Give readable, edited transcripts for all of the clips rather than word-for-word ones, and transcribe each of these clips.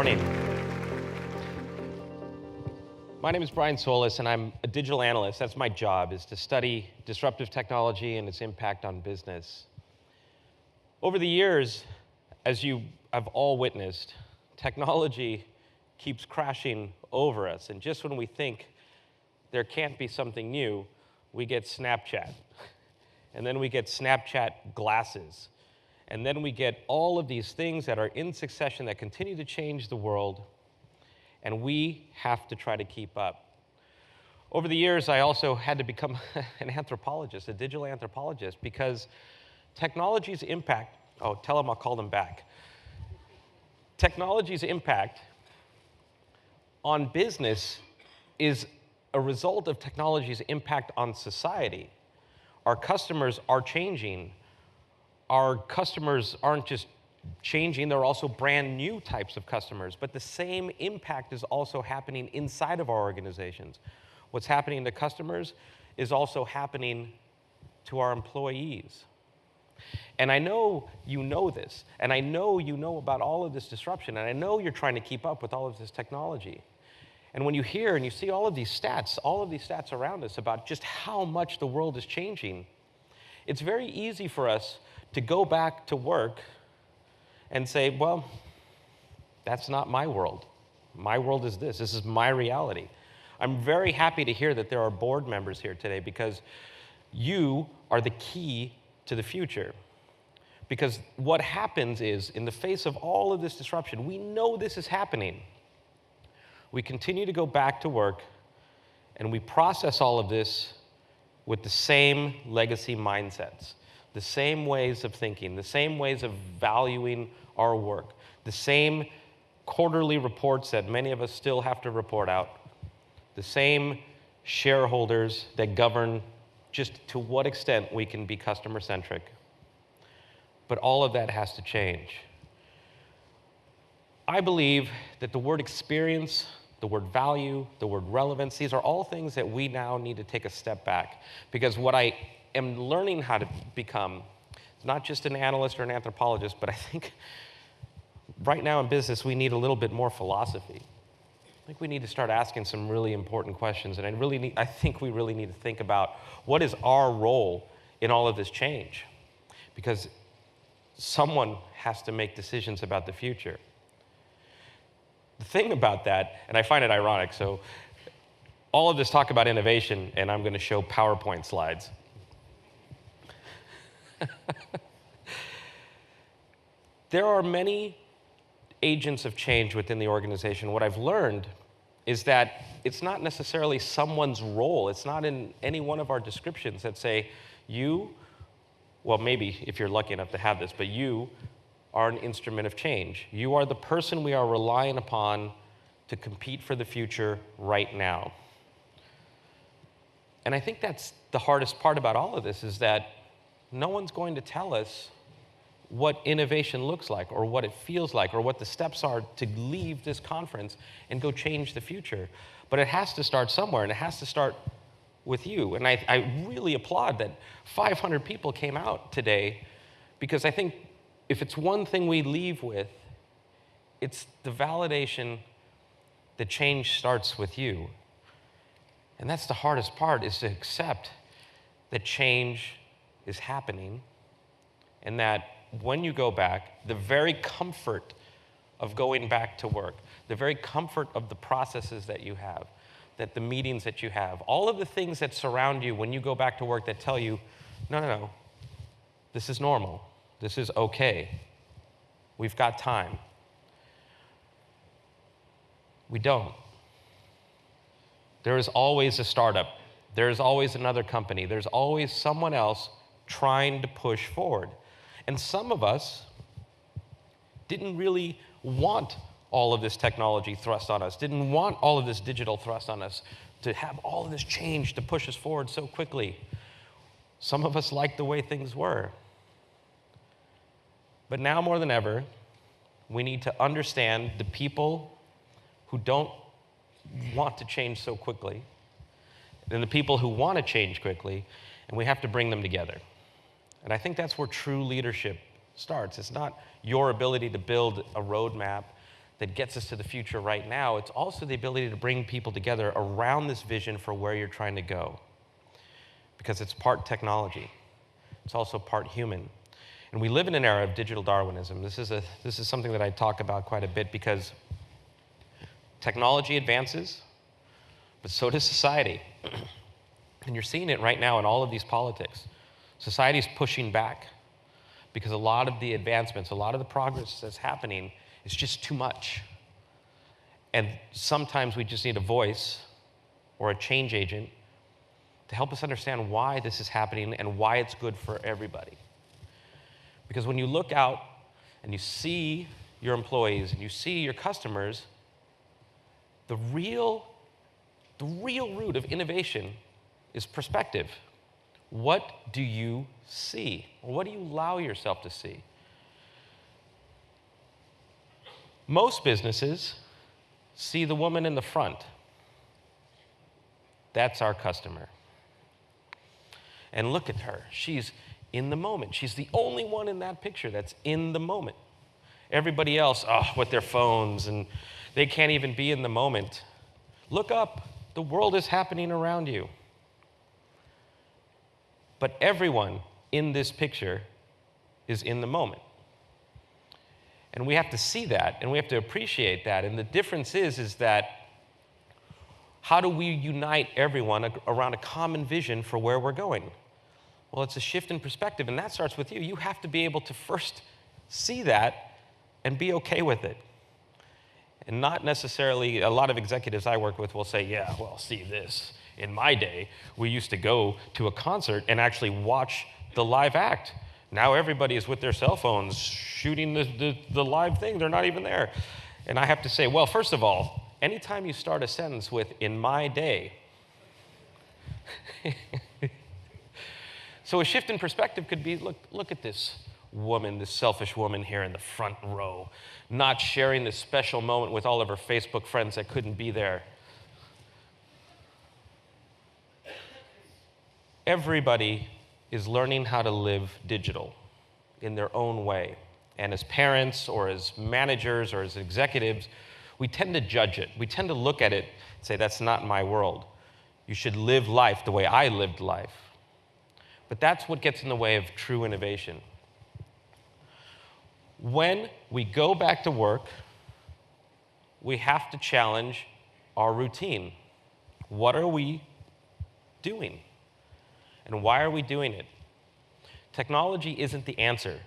morning. My name is Brian Solis, and I'm a digital analyst. That's my job, is to study disruptive technology and its impact on business. Over the years, as you have all witnessed, technology keeps crashing over us. And just when we think there can't be something new, we get Snapchat. And then we get Snapchat glasses. And then we get all of these things that are in succession that continue to change the world, and we have to try to keep up. Over the years, I also had to become an anthropologist, a digital anthropologist, because technology's impact, oh, tell them I'll call them back. Technology's impact on business is a result of technology's impact on society. Our customers are changing. Our customers aren't just changing, they're also brand new types of customers. But the same impact is also happening inside of our organizations. What's happening to customers is also happening to our employees. And I know you know this, and I know you know about all of this disruption, and I know you're trying to keep up with all of this technology. And when you hear and you see all of these stats around us about just how much the world is changing, it's very easy for us to go back to work and say, well, that's not my world. My world is this. This is my reality. I'm very happy to hear that there are board members here today, because you are the key to the future. Because what happens is, in the face of all of this disruption, we know this is happening. We continue to go back to work, and we process all of this with the same legacy mindsets, the same ways of thinking, the same ways of valuing our work, the same quarterly reports that many of us still have to report out, the same shareholders that govern just to what extent we can be customer-centric. But all of that has to change. I believe that the word experience, the word value, the word relevance, these are all things that we now need to take a step back. Because what I am learning how to become is not just an analyst or an anthropologist, but I think right now in business we need a little bit more philosophy. I think we need to start asking some really important questions, and I think we really need to think about what is our role in all of this change, because someone has to make decisions about the future. The thing about that, and I find it ironic, so all of this talk about innovation, and I'm going to show PowerPoint slides. There are many agents of change within the organization. What I've learned is that it's not necessarily someone's role. It's not in any one of our descriptions that say, you, well, maybe if you're lucky enough to have this, but you are an instrument of change. You are the person we are relying upon to compete for the future right now. And I think that's the hardest part about all of this, is that no one's going to tell us what innovation looks like, or what it feels like, or what the steps are to leave this conference and go change the future. But it has to start somewhere, and it has to start with you. And I really applaud that 500 people came out today, because I think if it's one thing we leave with, it's the validation that change starts with you. And that's the hardest part, is to accept that change is happening, and that when you go back, the very comfort of going back to work, the very comfort of the processes that you have, that the meetings that you have, all of the things that surround you when you go back to work that tell you, no, this is normal, this is okay, we've got time. We don't. There is always a startup. There is always another company. There's always someone else trying to push forward. And some of us didn't really want all of this technology thrust on us, didn't want all of this digital thrust on us, to have all of this change to push us forward so quickly. Some of us liked the way things were. But now more than ever, we need to understand the people who don't want to change so quickly, and the people who want to change quickly, and we have to bring them together. And I think that's where true leadership starts. It's not your ability to build a roadmap that gets us to the future right now. It's also the ability to bring people together around this vision for where you're trying to go. Because it's part technology. It's also part human. And we live in an era of digital Darwinism. This is something that I talk about quite a bit because technology advances, but so does society. And you're seeing it right now in all of these politics. Society's pushing back because a lot of the advancements, a lot of the progress that's happening is just too much. And sometimes we just need a voice or a change agent to help us understand why this is happening and why it's good for everybody. Because when you look out and you see your employees and you see your customers, the real root of innovation is perspective. What do you see? Or what do you allow yourself to see? Most businesses see the woman in the front. That's our customer. And look at her. She's in the moment. She's the only one in that picture that's in the moment. Everybody else, with their phones, and they can't even be in the moment. Look up. The world is happening around you. But everyone in this picture is in the moment. And we have to see that, and we have to appreciate that. And the difference is that how do we unite everyone around a common vision for where we're going? Well, it's a shift in perspective, and that starts with you. You have to be able to first see that and be okay with it. And not necessarily, a lot of executives I work with will say, yeah, well, see this. In my day, we used to go to a concert and actually watch the live act. Now everybody is with their cell phones shooting the live thing. They're not even there. And I have to say, well, first of all, anytime you start a sentence with, in my day, so a shift in perspective could be, look at this woman, this selfish woman here in the front row, not sharing this special moment with all of her Facebook friends that couldn't be there. Everybody is learning how to live digital in their own way. And as parents or as managers or as executives, we tend to judge it. We tend to look at it and say, that's not my world. You should live life the way I lived life. But that's what gets in the way of true innovation. When we go back to work, we have to challenge our routine. What are we doing? And why are we doing it? Technology isn't the answer.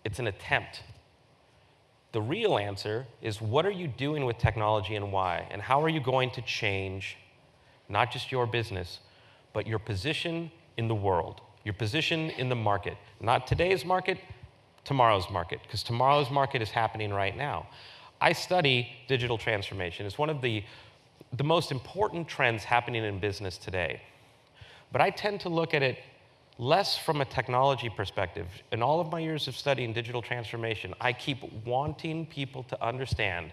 It's an attempt. The real answer is, what are you doing with technology and why? And how are you going to change not just your business, but your position in the world, your position in the market? Not today's market, tomorrow's market, because tomorrow's market is happening right now. I study digital transformation. It's one of the most important trends happening in business today. But I tend to look at it less from a technology perspective. In all of my years of studying digital transformation, I keep wanting people to understand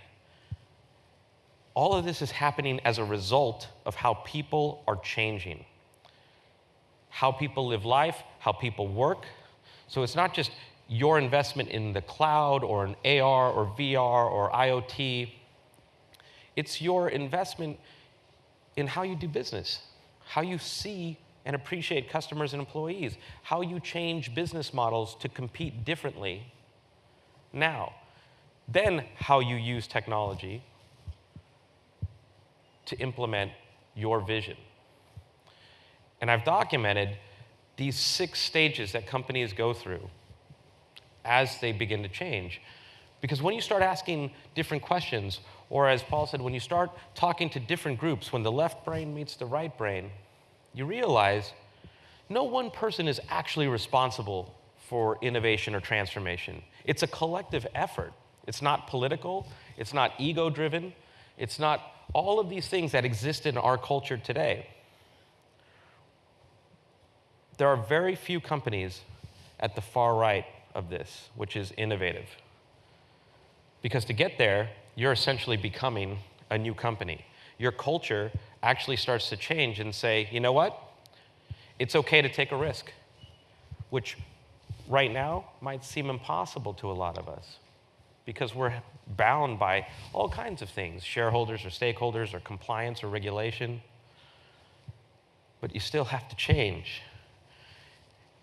all of this is happening as a result of how people are changing, how people live life, how people work. So it's not just your investment in the cloud or in AR or VR or IoT. It's your investment in how you do business, how you see and appreciate customers and employees, how you change business models to compete differently now, then how you use technology to implement your vision. And I've documented these 6 stages that companies go through as they begin to change. Because when you start asking different questions, or as Paul said, when you start talking to different groups, when the left brain meets the right brain, you realize no one person is actually responsible for innovation or transformation. It's a collective effort. It's not political. It's not ego-driven. It's not all of these things that exist in our culture today. There are very few companies at the far right of this, which is innovative. Because to get there, you're essentially becoming a new company. Your culture actually starts to change and say, you know what? It's okay to take a risk, which right now might seem impossible to a lot of us. because we're bound by all kinds of things, shareholders or stakeholders or compliance or regulation. But you still have to change.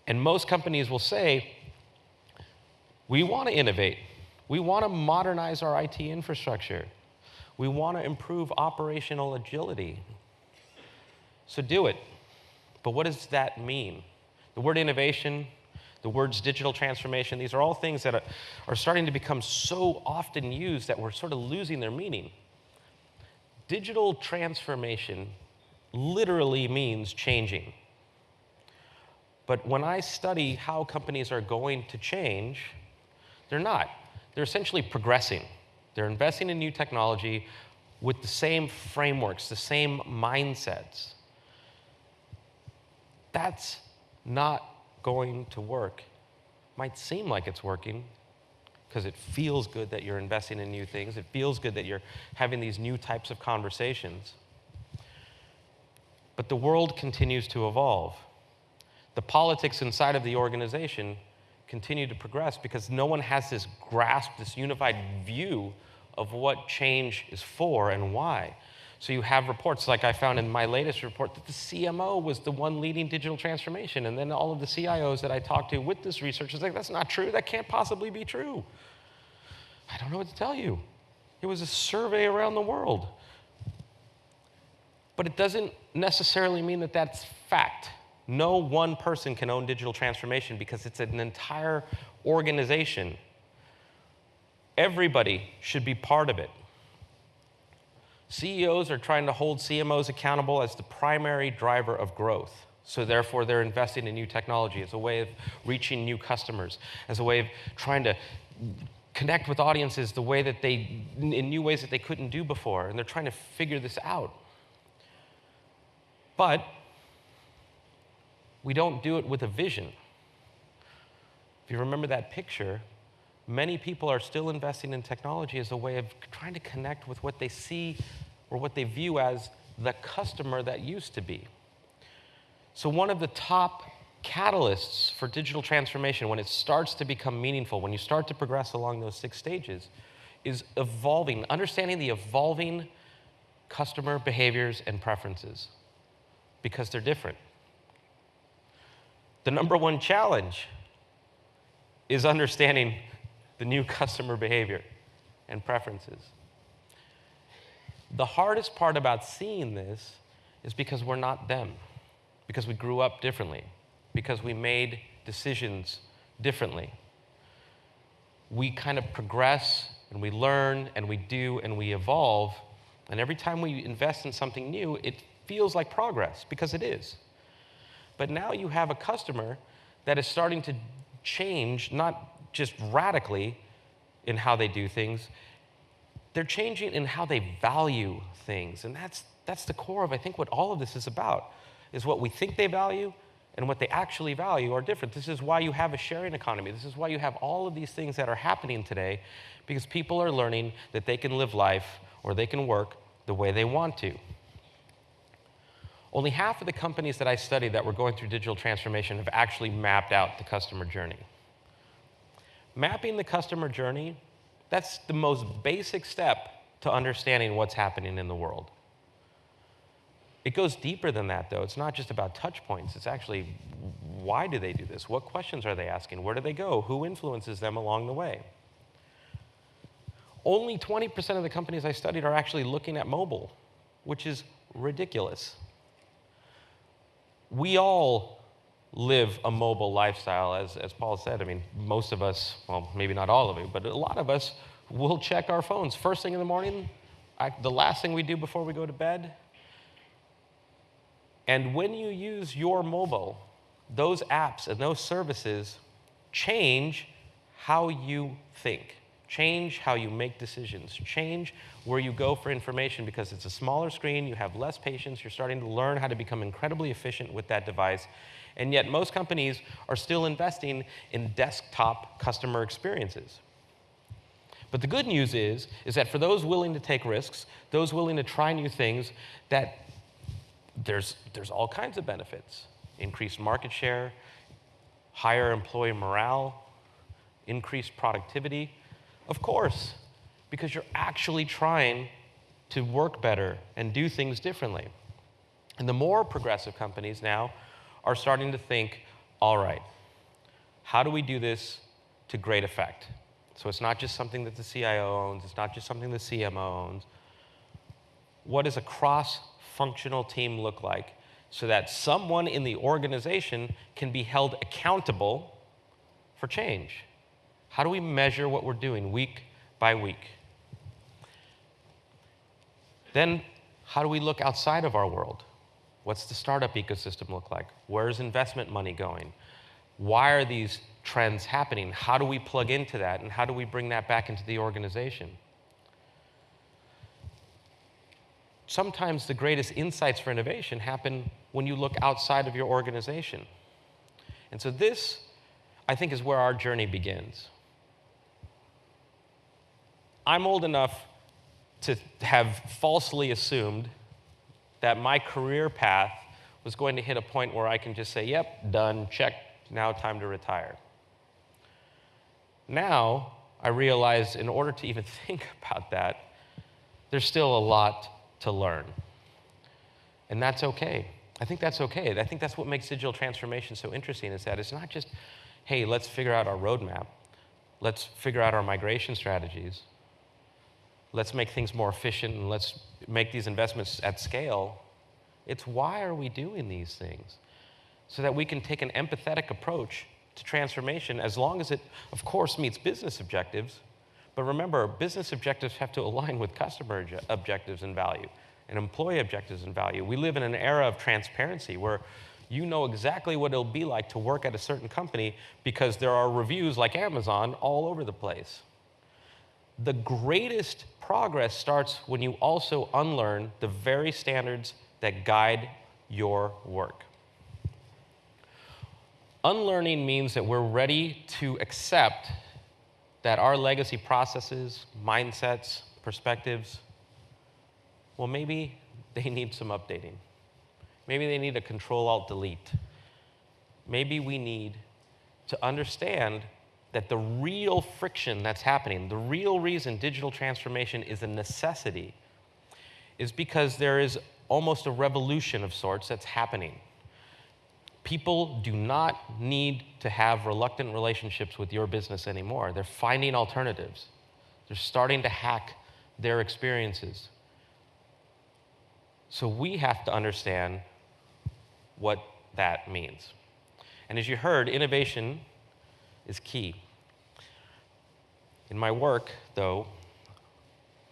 And most companies will say, we want to innovate. We want to modernize our IT infrastructure. We want to improve operational agility. So do it. But what does that mean? The word innovation, the words digital transformation, these are all things that are starting to become so often used that we're sort of losing their meaning. Digital transformation literally means changing. But when I study how companies are going to change, they're not. They're essentially progressing. They're investing in new technology with the same frameworks, the same mindsets. That's not going to work. Might seem like it's working because it feels good that you're investing in new things. It feels good that you're having these new types of conversations. But the world continues to evolve. The politics inside of the organization continue to progress because no one has this grasp, this unified view of what change is for and why. So you have reports, like I found in my latest report, that the CMO was the one leading digital transformation, and then all of the CIOs that I talked to with this research was like, that's not true, that can't possibly be true. I don't know what to tell you. It was a survey around the world. But it doesn't necessarily mean that that's fact. No one person can own digital transformation because it's an entire organization. Everybody should be part of it. CEOs are trying to hold CMOs accountable as the primary driver of growth. So therefore, they're investing in new technology as a way of reaching new customers, as a way of trying to connect with audiences the way that in new ways that they couldn't do before. And they're trying to figure this out. But we don't do it with a vision. If you remember that picture, many people are still investing in technology as a way of trying to connect with what they see or what they view as the customer that used to be. So one of the top catalysts for digital transformation, when it starts to become meaningful, when you start to progress along those 6 stages, is evolving, understanding the evolving customer behaviors and preferences, because they're different. The number one challenge is understanding the new customer behavior and preferences. The hardest part about seeing this is because we're not them, because we grew up differently, because we made decisions differently. We kind of progress and we learn and we do and we evolve, and every time we invest in something new, it feels like progress, because it is. But now you have a customer that is starting to change, not just radically in how they do things, they're changing in how they value things. And that's the core of, I think, what all of this is about, is what we think they value and what they actually value are different. This is why you have a sharing economy. This is why you have all of these things that are happening today, because people are learning that they can live life or they can work the way they want to. Only half of the companies that I studied that were going through digital transformation have actually mapped out the customer journey. Mapping the customer journey, that's the most basic step to understanding what's happening in the world. It goes deeper than that, though. It's not just about touch points. It's actually, why do they do this? What questions are they asking? Where do they go? Who influences them along the way? Only 20% of the companies I studied are actually looking at mobile, which is ridiculous. We all live a mobile lifestyle, as Paul said. I mean, most of us, well, maybe not all of you, but a lot of us will check our phones first thing in the morning, the last thing we do before we go to bed. And when you use your mobile, those apps and those services change how you think, change how you make decisions, change where you go for information, because it's a smaller screen, you have less patience, you're starting to learn how to become incredibly efficient with that device. And yet most companies are still investing in desktop customer experiences. But the good news is that for those willing to take risks, those willing to try new things, that there's all kinds of benefits. Increased market share, higher employee morale, increased productivity. Of course, because you're actually trying to work better and do things differently. And the more progressive companies now are starting to think, all right, how do we do this to great effect? So it's not just something that the CIO owns, it's not just something the CMO owns. What does a cross-functional team look like so that someone in the organization can be held accountable for change? How do we measure what we're doing week by week? Then, how do we look outside of our world? What's the startup ecosystem look like? Where's investment money going? Why are these trends happening? How do we plug into that, and how do we bring that back into the organization? Sometimes the greatest insights for innovation happen when you look outside of your organization. And so this, I think, is where our journey begins. I'm old enough to have falsely assumed that my career path was going to hit a point where I can just say, yep, done, check, now time to retire. Now, I realize in order to even think about that, there's still a lot to learn. And that's okay. I think that's okay. I think that's what makes digital transformation so interesting, is that it's not just, hey, let's figure out our roadmap. Let's figure out our migration strategies. Let's make things more efficient, and let's make these investments at scale. It's why are we doing these things? So that we can take an empathetic approach to transformation, as long as it, of course, meets business objectives. But remember, business objectives have to align with customer objectives and value, and employee objectives and value. We live in an era of transparency where you know exactly what it'll be like to work at a certain company because there are reviews like Amazon all over the place. The greatest progress starts when you also unlearn the very standards that guide your work. Unlearning means that we're ready to accept that our legacy processes, mindsets, perspectives, well, maybe they need some updating. Maybe they need a Control-Alt-Delete. Maybe we need to understand that the real friction that's happening, the real reason digital transformation is a necessity, is because there is almost a revolution of sorts that's happening. People do not need to have reluctant relationships with your business anymore. They're finding alternatives. They're starting to hack their experiences. So we have to understand what that means. And as you heard, innovation is key. In my work, though,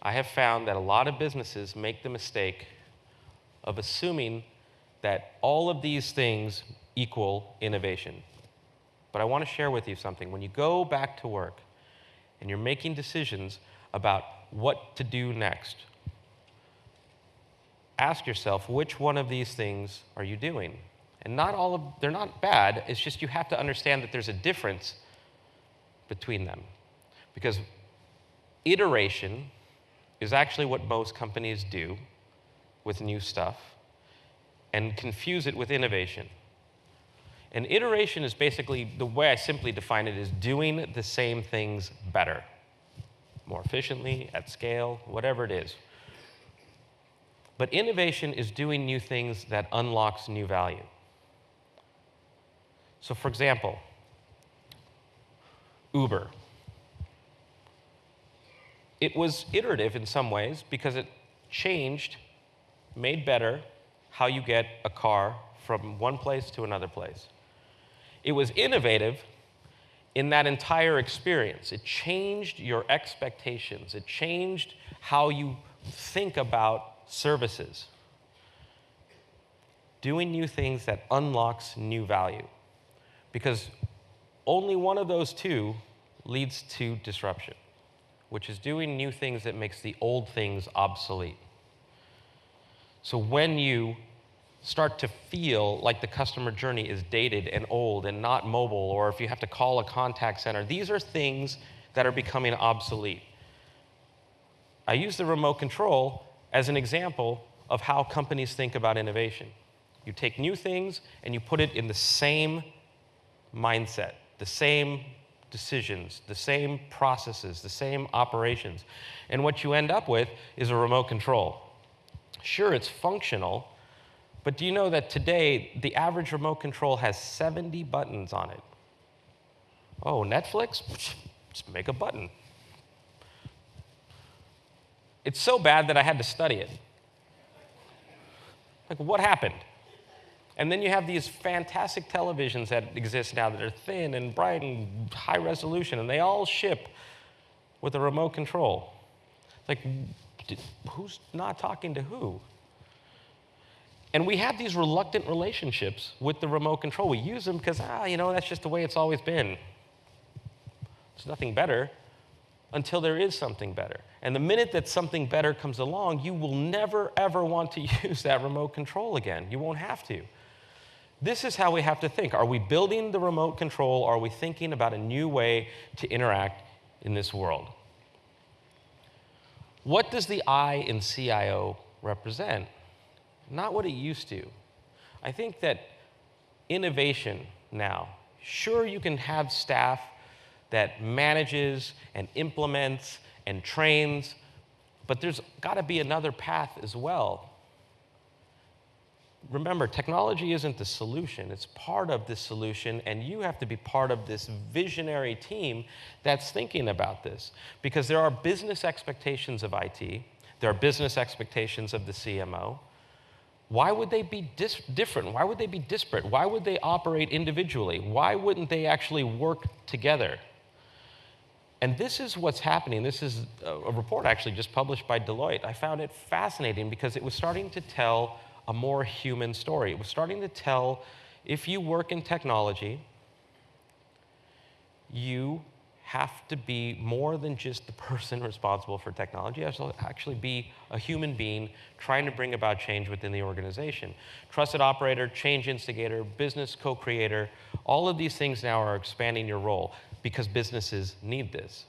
I have found that a lot of businesses make the mistake of assuming that all of these things equal innovation. But I want to share with you something. When you go back to work and you're making decisions about what to do next, ask yourself, which one of these things are you doing? And not all of, they're not bad, it's just you have to understand that there's a difference between them. Because iteration is actually what most companies do with new stuff, and confuse it with innovation. And iteration is basically, the way I simply define it, is doing the same things better, more efficiently, at scale, whatever it is. But innovation is doing new things that unlocks new value. So for example, Uber. It was iterative in some ways because it changed, made better, how you get a car from one place to another place. It was innovative in that entire experience. It changed your expectations. It changed how you think about services. Doing new things that unlocks new value. Because only one of those two leads to disruption, which is doing new things that makes the old things obsolete. So when you start to feel like the customer journey is dated and old and not mobile, or if you have to call a contact center, these are things that are becoming obsolete. I use the remote control as an example of how companies think about innovation. You take new things and you put it in the same mindset, the same decisions, the same processes, the same operations. And what you end up with is a remote control. Sure, it's functional, but do you know that today the average remote control has 70 buttons on it? Oh, Netflix? Just make a button. It's so bad that I had to study it. Like, what happened? And then you have these fantastic televisions that exist now that are thin and bright and high resolution, and they all ship with a remote control. Like, who's not talking to who? And we have these reluctant relationships with the remote control. We use them because, that's just the way it's always been. There's nothing better until there is something better. And the minute that something better comes along, you will never, ever want to use that remote control again. You won't have to. This is how we have to think. Are we building the remote control? Or are we thinking about a new way to interact in this world? What does the I in CIO represent? Not what it used to. I think that innovation now, sure, you can have staff that manages and implements and trains, but there's got to be another path as well. Remember, technology isn't the solution. It's part of the solution, and you have to be part of this visionary team that's thinking about this. Because there are business expectations of IT. There are business expectations of the CMO. Why would they be different? Why would they be disparate? Why would they operate individually? Why wouldn't they actually work together? And this is what's happening. This is a report actually just published by Deloitte. I found it fascinating because it was starting to tell a more human story. It was starting to tell, if you work in technology, you have to be more than just the person responsible for technology. You have to actually be a human being trying to bring about change within the organization. Trusted operator, change instigator, business co-creator, all of these things now are expanding your role because businesses need this.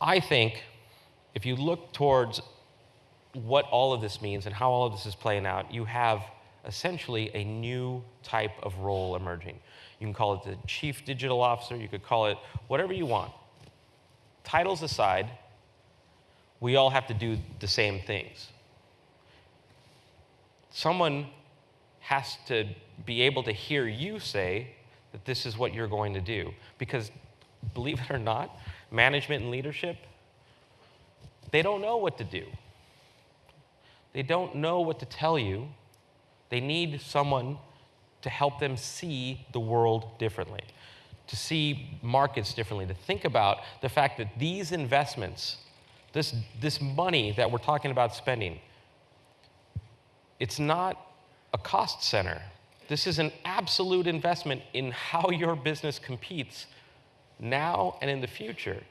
I think if you look towards what all of this means and how all of this is playing out, you have essentially a new type of role emerging. You can call it the chief digital officer, you could call it whatever you want. Titles aside, we all have to do the same things. Someone has to be able to hear you say that this is what you're going to do. Because believe it or not, management and leadership, they don't know what to do. They don't know what to tell you. They need someone to help them see the world differently, to see markets differently, to think about the fact that these investments, this money that we're talking about spending, it's not a cost center. This is an absolute investment in how your business competes now and in the future.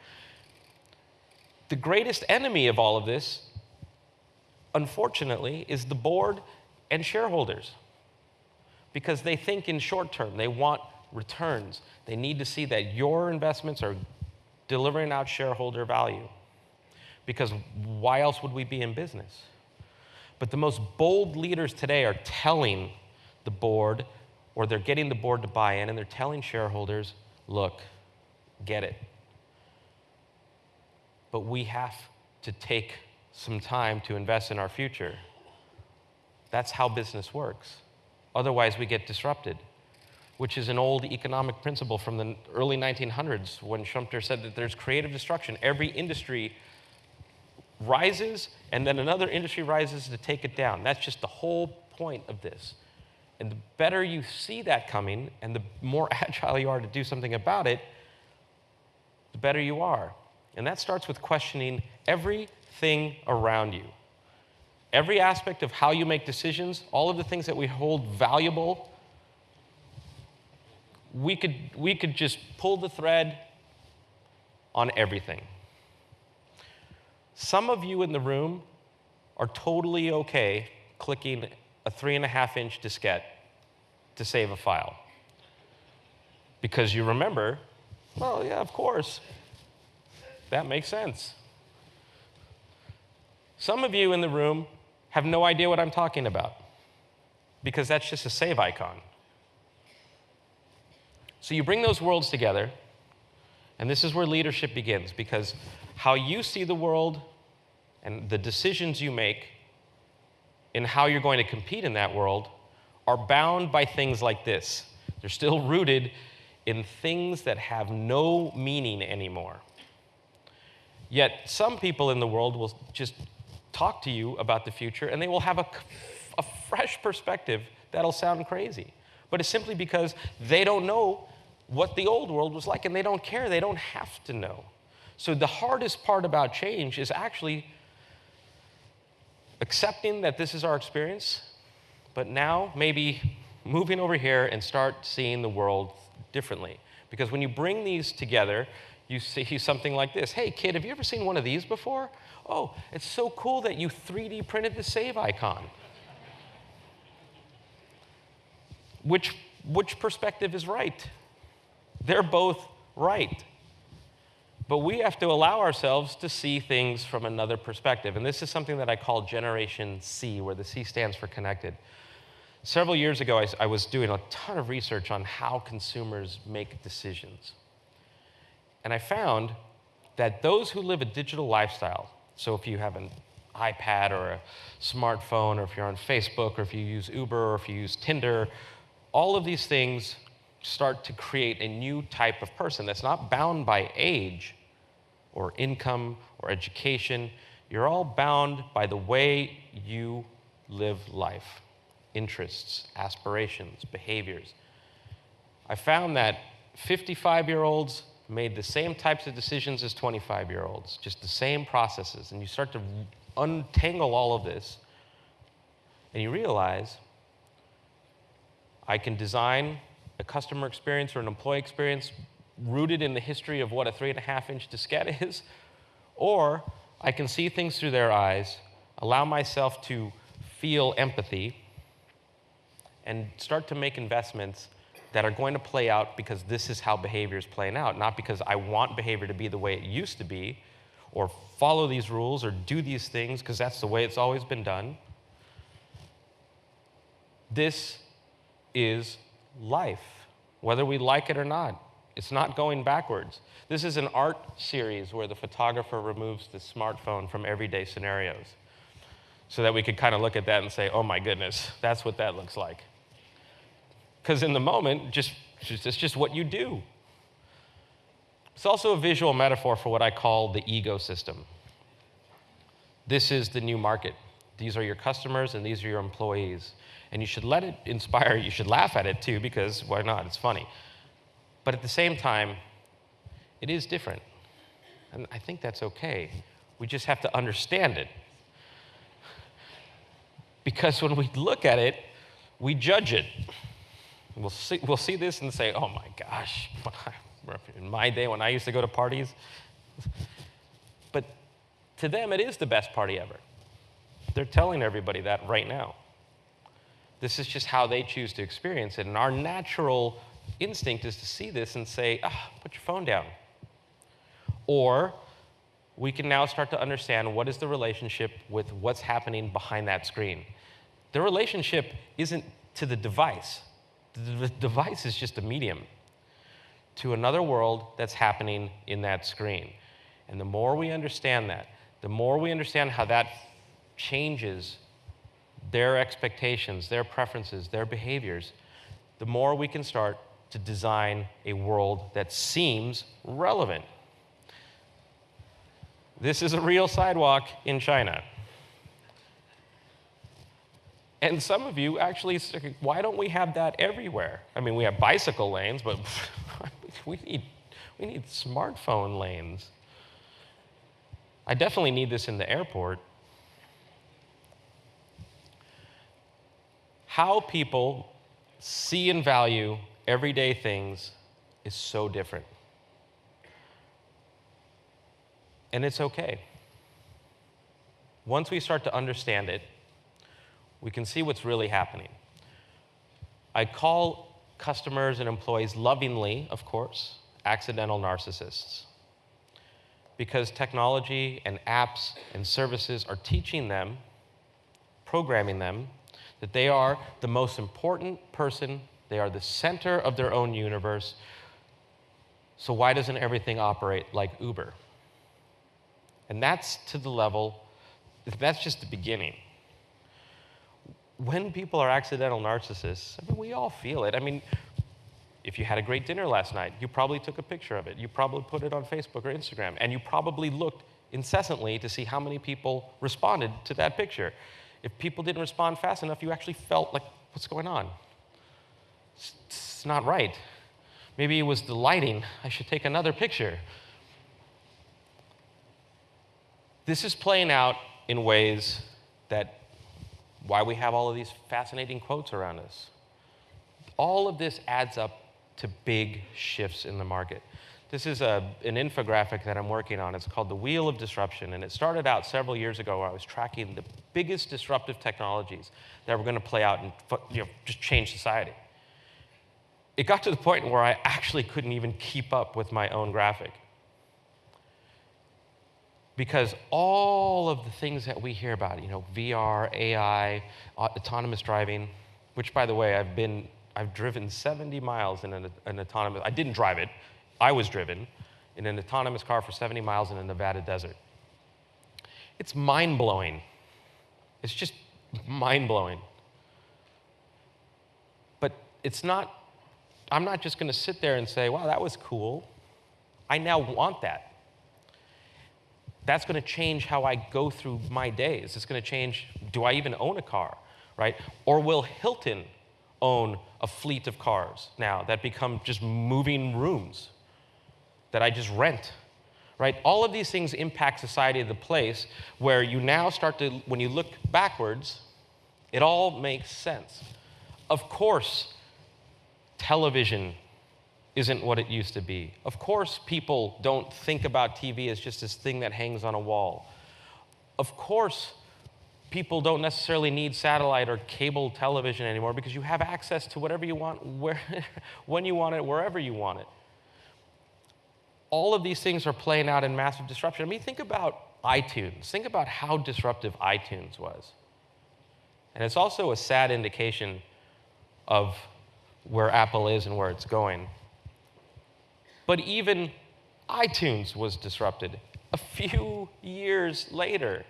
The greatest enemy of all of this, unfortunately, is the board and shareholders, because they think in short term. They want returns. They need to see that your investments are delivering out shareholder value, because why else would we be in business? But the most bold leaders today are telling the board, or they're getting the board to buy in, and they're telling shareholders, look, get it. But we have to take some time to invest in our future. That's how business works. Otherwise, we get disrupted, which is an old economic principle from the early 1900s when Schumpeter said that there's creative destruction. Every industry rises, and then another industry rises to take it down. That's just the whole point of this. And the better you see that coming, and the more agile you are to do something about it, the better you are. And that starts with questioning everything around you. Every aspect of how you make decisions, all of the things that we hold valuable, we could just pull the thread on everything. Some of you in the room are totally okay clicking a 3.5-inch diskette to save a file. Because you remember, well, yeah, of course. That makes sense. Some of you in the room have no idea what I'm talking about, because that's just a save icon. So you bring those worlds together, and this is where leadership begins, because how you see the world and the decisions you make in how you're going to compete in that world are bound by things like this. They're still rooted in things that have no meaning anymore. Yet some people in the world will just talk to you about the future, and they will have a fresh perspective that'll sound crazy. But it's simply because they don't know what the old world was like, and they don't care. They don't have to know. So the hardest part about change is actually accepting that this is our experience, but now maybe moving over here and start seeing the world differently. Because when you bring these together, you see something like this. Hey, kid, have you ever seen one of these before? Oh, it's so cool that you 3D printed the save icon. Which perspective is right? They're both right. But we have to allow ourselves to see things from another perspective. And this is something that I call Generation C, where the C stands for connected. Several years ago, I was doing a ton of research on how consumers make decisions. And I found that those who live a digital lifestyle, so if you have an iPad or a smartphone, or if you're on Facebook, or if you use Uber, or if you use Tinder, all of these things start to create a new type of person that's not bound by age or income or education. You're all bound by the way you live life, interests, aspirations, behaviors. I found that 55-year-olds made the same types of decisions as 25-year-olds, just the same processes. And you start to untangle all of this, and you realize I can design a customer experience or an employee experience rooted in the history of what a 3.5-inch diskette is, or I can see things through their eyes, allow myself to feel empathy, and start to make investments that are going to play out because this is how behavior is playing out, not because I want behavior to be the way it used to be, or follow these rules, or do these things because that's the way it's always been done. This is life, whether we like it or not. It's not going backwards. This is an art series where the photographer removes the smartphone from everyday scenarios so that we could kind of look at that and say, oh my goodness, that's what that looks like. Because in the moment, it's just what you do. It's also a visual metaphor for what I call the ecosystem. This is the new market. These are your customers and these are your employees. And you should let it inspire you. You should laugh at it too, because why not? It's funny. But at the same time, it is different. And I think that's okay. We just have to understand it. Because when we look at it, we judge it. We'll see this and say, oh my gosh, in my day when I used to go to parties. But to them, it is the best party ever. They're telling everybody that right now. This is just how they choose to experience it. And our natural instinct is to see this and say, put your phone down. Or we can now start to understand what is the relationship with what's happening behind that screen. The relationship isn't to the device. The device is just a medium to another world that's happening in that screen. And the more we understand that, the more we understand how that changes their expectations, their preferences, their behaviors, the more we can start to design a world that seems relevant. This is a real sidewalk in China. And some of you actually say, why don't we have that everywhere? I mean, we have bicycle lanes, but we need smartphone lanes. I definitely need this in the airport. How people see and value everyday things is so different. And it's okay. Once we start to understand it, we can see what's really happening. I call customers and employees lovingly, of course, accidental narcissists. Because technology and apps and services are teaching them, programming them, that they are the most important person They are the center of their own universe. So why doesn't everything operate like Uber? And that's to the level, that's just the beginning. When people are accidental narcissists, I mean, we all feel it. I mean, if you had a great dinner last night, you probably took a picture of it. You probably put it on Facebook or Instagram. And you probably looked incessantly to see how many people responded to that picture. If people didn't respond fast enough, you actually felt like, what's going on? It's not right. Maybe it was the lighting. I should take another picture. This is playing out in ways that, why we have all of these fascinating quotes around us. All of this adds up to big shifts in the market. This is an infographic that I'm working on. It's called The Wheel of Disruption, and it started out several years ago where I was tracking the biggest disruptive technologies that were going to play out and just change society. It got to the point where I actually couldn't even keep up with my own graphic. Because all of the things that we hear about, VR, AI, autonomous driving, which, by the way, I've driven 70 miles in an autonomous, I didn't drive it, I was driven in an autonomous car for 70 miles in a Nevada desert. It's mind-blowing. It's just mind-blowing. But I'm not just going to sit there and say, wow, that was cool. I now want that. That's going to change how I go through my days. It's going to change, do I even own a car, right? Or will Hilton own a fleet of cars now that become just moving rooms that I just rent, right? All of these things impact society to the place where you now start to, when you look backwards, it all makes sense. Of course, television isn't what it used to be. Of course, people don't think about TV as just this thing that hangs on a wall. Of course, people don't necessarily need satellite or cable television anymore because you have access to whatever you want, when you want it, wherever you want it. All of these things are playing out in massive disruption. I mean, think about iTunes. Think about how disruptive iTunes was. And it's also a sad indication of where Apple is and where it's going. But even iTunes was disrupted a few years later.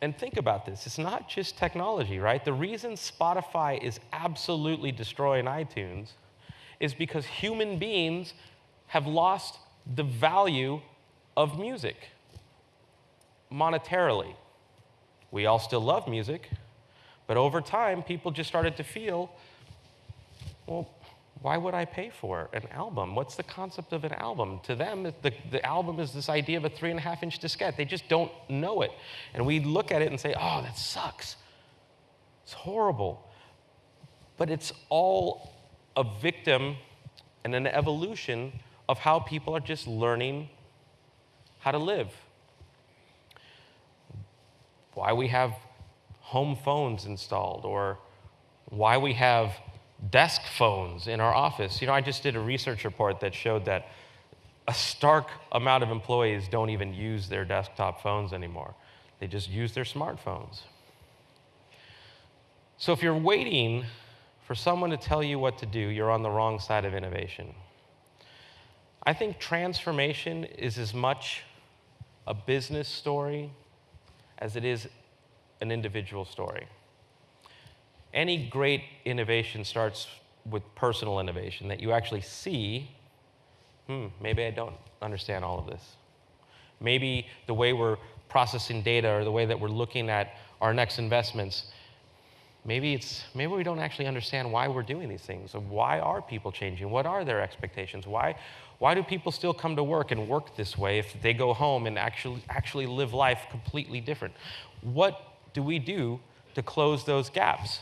And think about this. It's not just technology, right? The reason Spotify is absolutely destroying iTunes is because human beings have lost the value of music monetarily. We all still love music, but over time, people just started to feel, well, why would I pay for an album? What's the concept of an album? To them, the album is this idea of a 3.5-inch diskette. They just don't know it. And we look at it and say, oh, that sucks. It's horrible. But it's all a victim and an evolution of how people are just learning how to live. Why we have home phones installed, or why we have desk phones in our office. I just did a research report that showed that a stark amount of employees don't even use their desktop phones anymore. They just use their smartphones. So if you're waiting for someone to tell you what to do, you're on the wrong side of innovation. I think transformation is as much a business story as it is an individual story. Any great innovation starts with personal innovation, that you actually see, maybe I don't understand all of this. Maybe the way we're processing data or the way that we're looking at our next investments, maybe we don't actually understand why we're doing these things. So why are people changing? What are their expectations? Why do people still come to work and work this way if they go home and actually live life completely different? What do we do to close those gaps?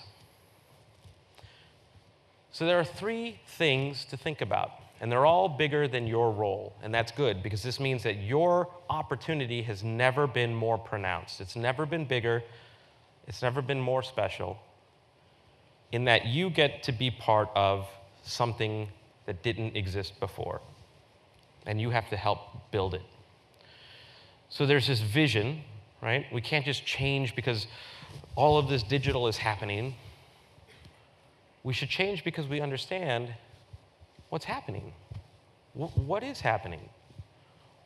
So there are 3 things to think about, and they're all bigger than your role, and that's good because this means that your opportunity has never been more pronounced. It's never been bigger. It's never been more special in that you get to be part of something that didn't exist before, and you have to help build it. So there's this vision, right? We can't just change because all of this digital is happening. We should change because we understand what's happening. What is happening?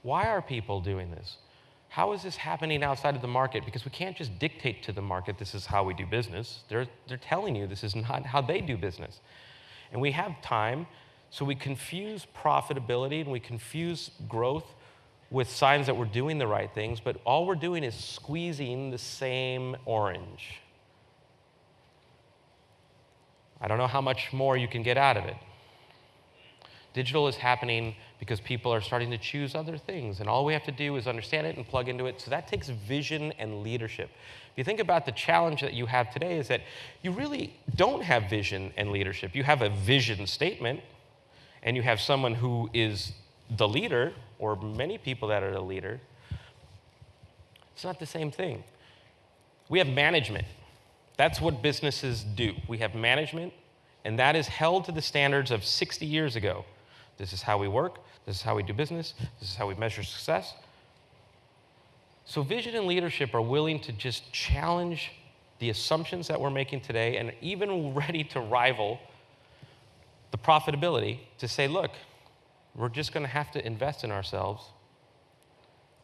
Why are people doing this? How is this happening outside of the market? Because we can't just dictate to the market, this is how we do business. They're telling you this is not how they do business. And we have time, so we confuse profitability and we confuse growth with signs that we're doing the right things, but all we're doing is squeezing the same orange. I don't know how much more you can get out of it. Digital is happening because people are starting to choose other things, and all we have to do is understand it and plug into it. So that takes vision and leadership. If you think about the challenge that you have today is that you really don't have vision and leadership. You have a vision statement, and you have someone who is the leader, or many people that are the leader. It's not the same thing. We have management. That's what businesses do. We have management, and that is held to the standards of 60 years ago. This is how we work. This is how we do business. This is how we measure success. So vision and leadership are willing to just challenge the assumptions that we're making today and even ready to rival the profitability to say, look, we're just going to have to invest in ourselves,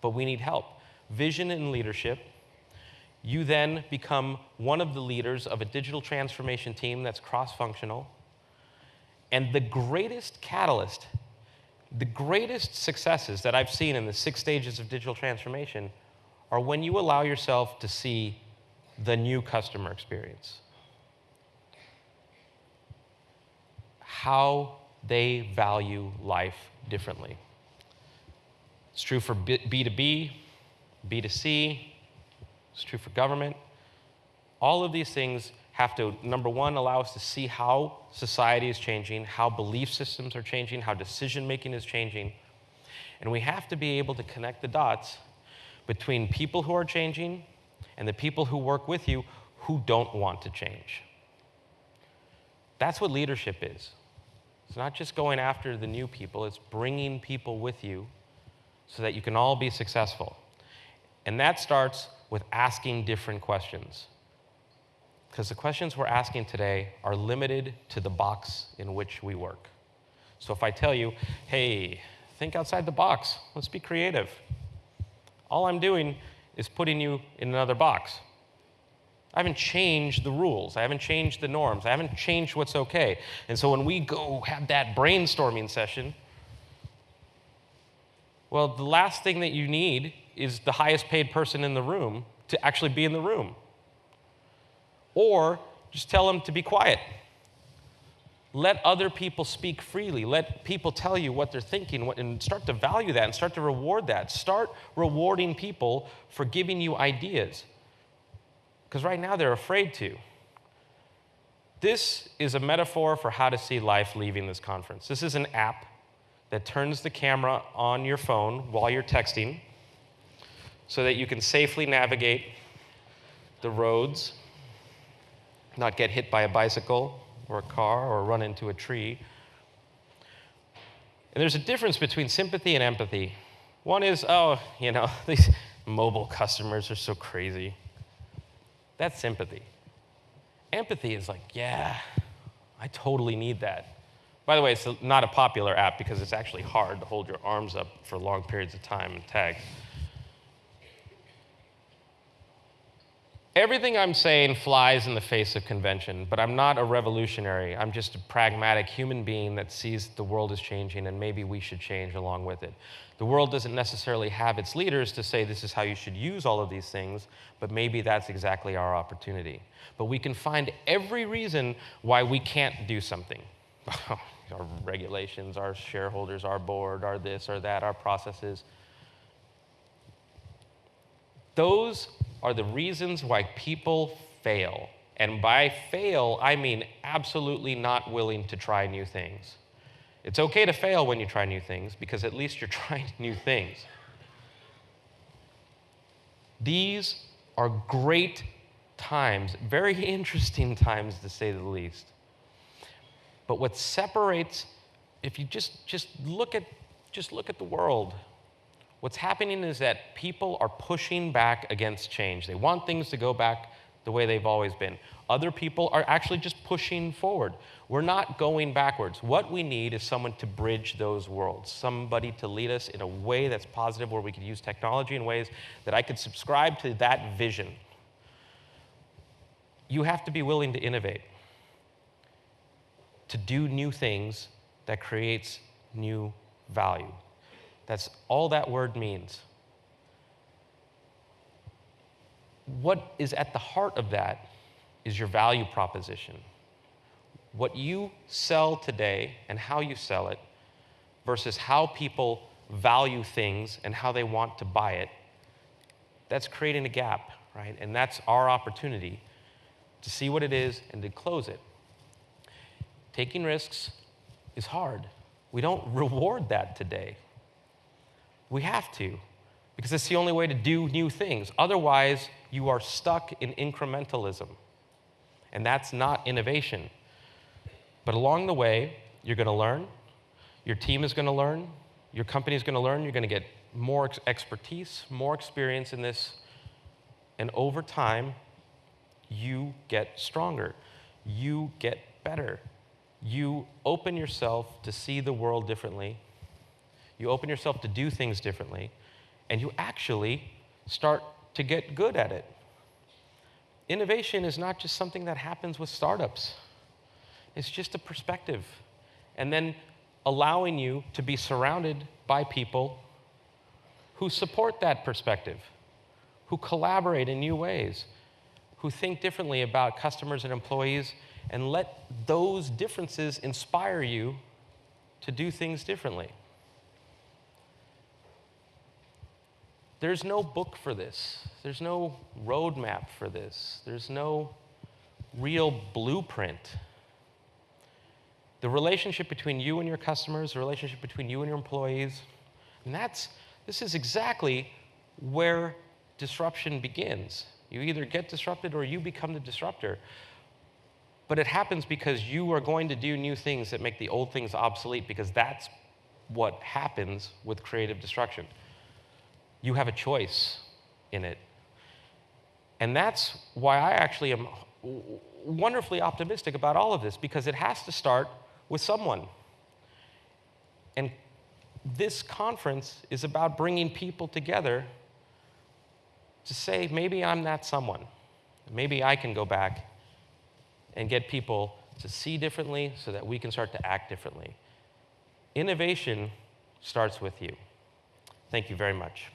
but we need help. Vision and leadership. You then become one of the leaders of a digital transformation team that's cross-functional. And the greatest catalyst, the greatest successes that I've seen in the 6 stages of digital transformation are when you allow yourself to see the new customer experience. How they value life differently. It's true for B2B, B2C, it's true for government. All of these things have to, number one, allow us to see how society is changing, how belief systems are changing, how decision-making is changing. And we have to be able to connect the dots between people who are changing and the people who work with you who don't want to change. That's what leadership is. It's not just going after the new people, it's bringing people with you so that you can all be successful. And that starts with asking different questions. Because the questions we're asking today are limited to the box in which we work. So if I tell you, hey, think outside the box, let's be creative. All I'm doing is putting you in another box. I haven't changed the rules. I haven't changed the norms. I haven't changed what's okay. And so when we go have that brainstorming session, well, the last thing that you need is the highest paid person in the room to actually be in the room. Or just tell them to be quiet. Let other people speak freely. Let people tell you what they're thinking and start to value that and start to reward that. Start rewarding people for giving you ideas. Because right now they're afraid to. This is a metaphor for how to see life leaving this conference. This is an app that turns the camera on your phone while you're texting so that you can safely navigate the roads, not get hit by a bicycle or a car or run into a tree. And there's a difference between sympathy and empathy. One is, oh, these mobile customers are so crazy. That's sympathy. Empathy is like, yeah, I totally need that. By the way, it's not a popular app because it's actually hard to hold your arms up for long periods of time and tag. Everything I'm saying flies in the face of convention, but I'm not a revolutionary. I'm just a pragmatic human being that sees the world is changing and maybe we should change along with it. The world doesn't necessarily have its leaders to say this is how you should use all of these things, but maybe that's exactly our opportunity. But we can find every reason why we can't do something. Our regulations, our shareholders, our board, our this or that, our processes. Those are the reasons why people fail. And by fail, I mean absolutely not willing to try new things. It's okay to fail when you try new things because at least you're trying new things. These are great times, very interesting times to say the least. But what separates, if you just look at the world, what's happening is that people are pushing back against change. They want things to go back the way they've always been. Other people are actually just pushing forward. We're not going backwards. What we need is someone to bridge those worlds, somebody to lead us in a way that's positive, where we could use technology in ways that I could subscribe to that vision. You have to be willing to innovate, to do new things that creates new value. That's all that word means. What is at the heart of that is your value proposition. What you sell today and how you sell it versus how people value things and how they want to buy it, that's creating a gap, right? And that's our opportunity to see what it is and to close it. Taking risks is hard. We don't reward that today. We have to, because it's the only way to do new things. Otherwise, you are stuck in incrementalism, and that's not innovation. But along the way, you're going to learn, your team is going to learn, your company is going to learn, you're going to get more expertise, more experience in this, and over time, you get stronger, you get better. You open yourself to see the world differently, you open yourself to do things differently, and you actually start to get good at it. Innovation is not just something that happens with startups. It's just a perspective. And then allowing you to be surrounded by people who support that perspective, who collaborate in new ways, who think differently about customers and employees, and let those differences inspire you to do things differently. There's no book for this. There's no roadmap for this. There's no real blueprint. The relationship between you and your customers, the relationship between you and your employees, and this is exactly where disruption begins. You either get disrupted or you become the disruptor. But it happens because you are going to do new things that make the old things obsolete, because that's what happens with creative destruction. You have a choice in it. And that's why I actually am wonderfully optimistic about all of this, because it has to start with someone. And this conference is about bringing people together to say, maybe I'm that someone. Maybe I can go back and get people to see differently so that we can start to act differently. Innovation starts with you. Thank you very much.